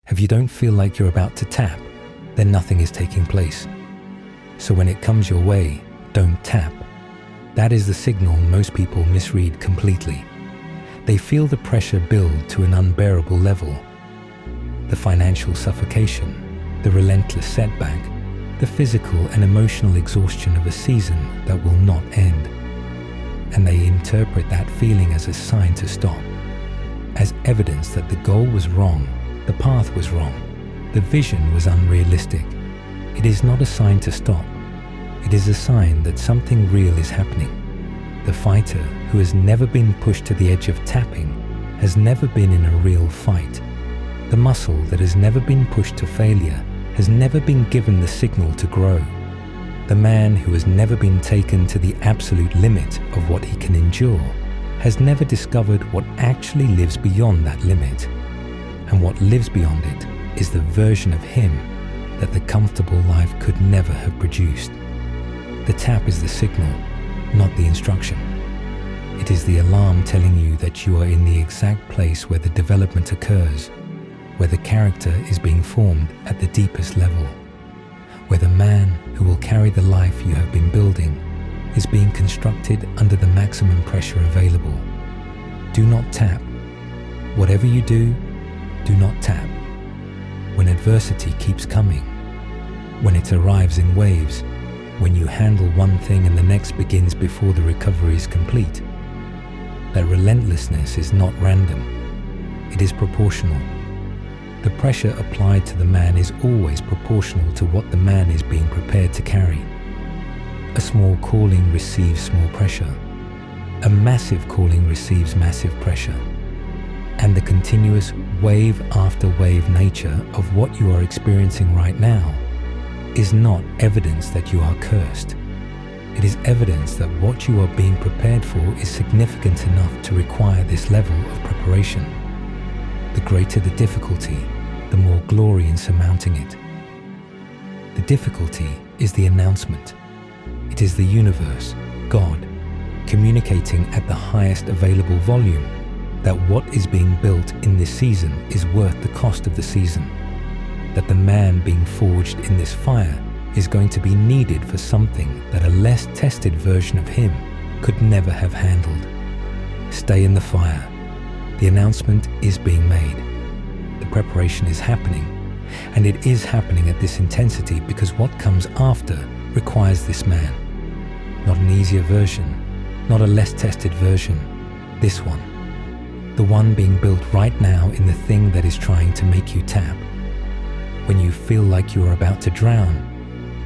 If you don't feel like you're about to tap, then nothing is taking place. So when it comes your way, don't tap. That is the signal most people misread completely. They feel the pressure build to an unbearable level. The financial suffocation, the relentless setback, the physical and emotional exhaustion of a season that will not end. And they interpret that feeling as a sign to stop, as evidence that the goal was wrong, the path was wrong, the vision was unrealistic. It is not a sign to stop. It is a sign that something real is happening. The fighter who has never been pushed to the edge of tapping has never been in a real fight. The muscle that has never been pushed to failure has never been given the signal to grow. The man who has never been taken to the absolute limit of what he can endure has never discovered what actually lives beyond that limit. And what lives beyond it is the version of him that the comfortable life could never have produced. The tap is the signal, not the instruction. It is the alarm telling you that you are in the exact place where the development occurs, where the character is being formed at the deepest level, where the man who will carry the life you have been building is being constructed under the maximum pressure available. Do not tap. Whatever you do not tap. When adversity keeps coming, when it arrives in waves, when you handle one thing and the next begins before the recovery is complete, that relentlessness is not random. It is proportional. The pressure applied to the man is always proportional to what the man is being prepared to carry. A small calling receives small pressure. A massive calling receives massive pressure. And the continuous wave after wave nature of what you are experiencing right now is not evidence that you are cursed. It is evidence that what you are being prepared for is significant enough to require this level of preparation. The greater the difficulty, the more glory in surmounting it. The difficulty is the announcement. It is the universe, God, communicating at the highest available volume that what is being built in this season is worth the cost of the season. That the man being forged in this fire is going to be needed for something that a less tested version of him could never have handled. Stay in the fire. The announcement is being made. The preparation is happening, and it is happening at this intensity because what comes after requires this man. Not an easier version, not a less tested version, this one. The one being built right now in the thing that is trying to make you tap. When you feel like you are about to drown,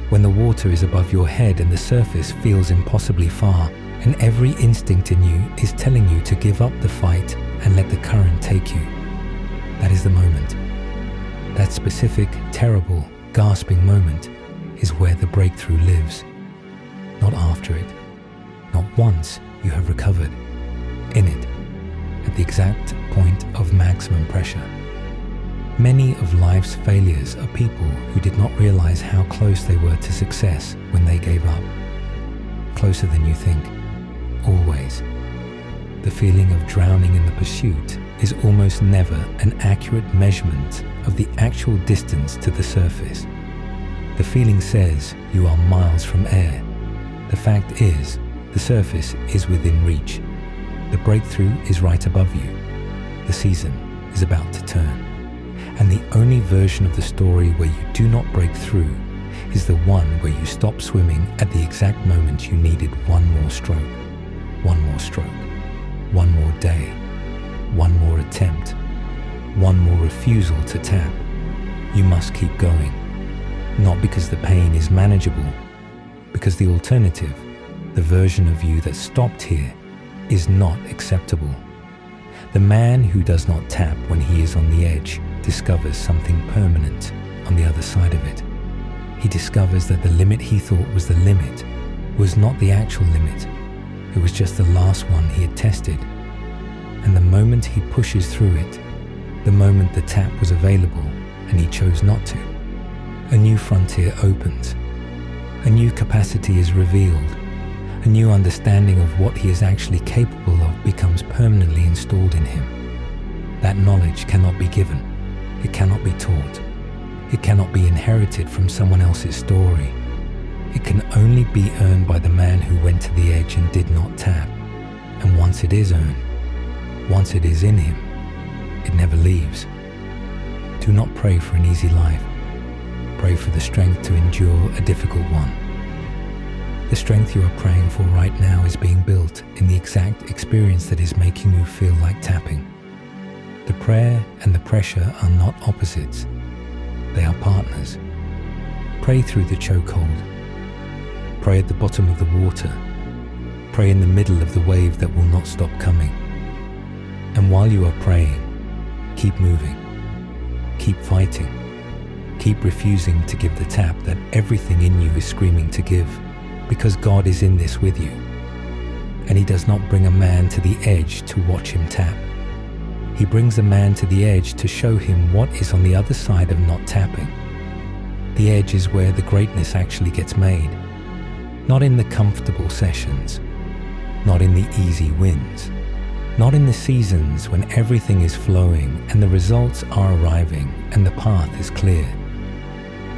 when the water is above your head and the surface feels impossibly far, and every instinct in you is telling you to give up the fight and let the current take you. That is the moment. That specific, terrible, gasping moment is where the breakthrough lives. Not after it. Not once you have recovered. In it. At the exact point of maximum pressure. Many of life's failures are people who did not realize how close they were to success when they gave up. Closer than you think. Always. The feeling of drowning in the pursuit is almost never an accurate measurement of the actual distance to the surface. The feeling says you are miles from air. The fact is, the surface is within reach. The breakthrough is right above you. The season is about to turn. And the only version of the story where you do not break through is the one where you stop swimming at the exact moment you needed one more stroke, one more day, one more attempt, one more refusal to tap. You must keep going, not because the pain is manageable, because the alternative, the version of you that stopped here, is not acceptable. The man who does not tap when he is on the edge discovers something permanent on the other side of it. He discovers that the limit he thought was the limit was not the actual limit. It was just the last one he had tested. And the moment he pushes through it, the moment the tap was available and he chose not to, a new frontier opens. A new capacity is revealed. A new understanding of what he is actually capable of becomes permanently installed in him. That knowledge cannot be given. It cannot be taught. It cannot be inherited from someone else's story. It can only be earned by the man who went to the edge and did not tap. And once it is earned, once it is in him, it never leaves. Do not pray for an easy life. Pray for the strength to endure a difficult one. The strength you are praying for right now is being built in the exact experience that is making you feel like tapping. The prayer and the pressure are not opposites. They are partners. Pray through the chokehold. Pray at the bottom of the water. Pray in the middle of the wave that will not stop coming. And while you are praying, keep moving. Keep fighting. Keep refusing to give the tap that everything in you is screaming to give, because God is in this with you. And He does not bring a man to the edge to watch him tap. He brings a man to the edge to show him what is on the other side of not tapping. The edge is where the greatness actually gets made. Not in the comfortable sessions. Not in the easy wins. Not in the seasons when everything is flowing and the results are arriving and the path is clear.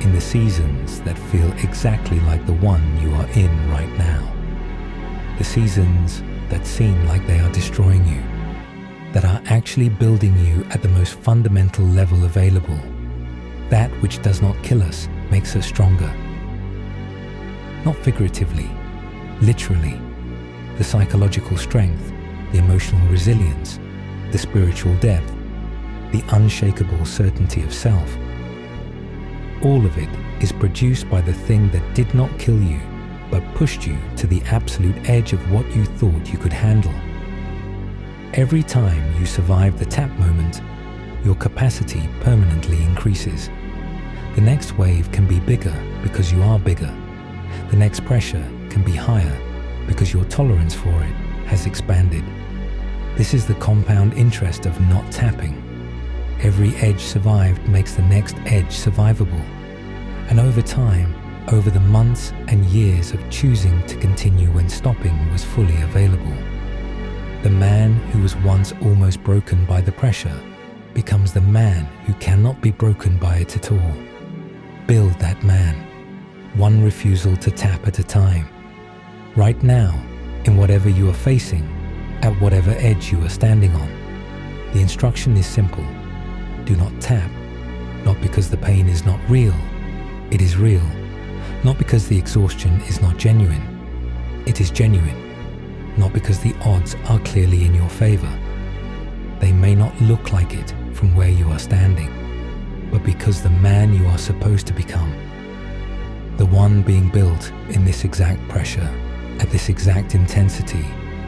In the seasons that feel exactly like the one you are in right now. The seasons that seem like they are destroying you, that are actually building you at the most fundamental level available. That which does not kill us makes us stronger. Not figuratively, literally. The psychological strength, the emotional resilience, the spiritual depth, the unshakable certainty of self. All of it is produced by the thing that did not kill you, but pushed you to the absolute edge of what you thought you could handle. Every time you survive the tap moment, your capacity permanently increases. The next wave can be bigger because you are bigger. The next pressure can be higher because your tolerance for it has expanded. This is the compound interest of not tapping. Every edge survived makes the next edge survivable. And over time, over the months and years of choosing to continue when stopping was fully available, the man who was once almost broken by the pressure becomes the man who cannot be broken by it at all. Build that man, one refusal to tap at a time. Right now, in whatever you are facing, at whatever edge you are standing on, the instruction is simple. Do not tap, not because the pain is not real. It is real. Not because the exhaustion is not genuine. It is genuine. Not because the odds are clearly in your favor. They may not look like it from where you are standing, but because the man you are supposed to become, the one being built in this exact pressure, at this exact intensity,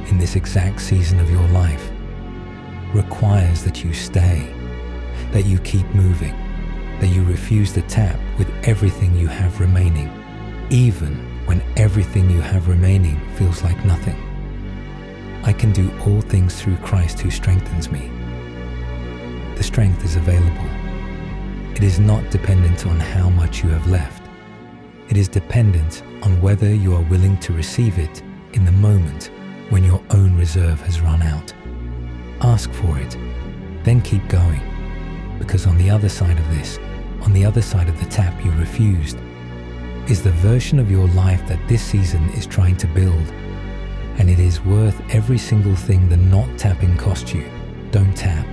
in this exact season of your life, requires that you stay, that you keep moving, that you refuse to tap with everything you have remaining, even when everything you have remaining feels like nothing. I can do all things through Christ who strengthens me. The strength is available. It is not dependent on how much you have left. It is dependent on whether you are willing to receive it in the moment when your own reserve has run out. Ask for it, then keep going, because on the other side of this, on the other side of the tap you refused, is the version of your life that this season is trying to build, and it is worth every single thing the not tapping cost you. Don't tap.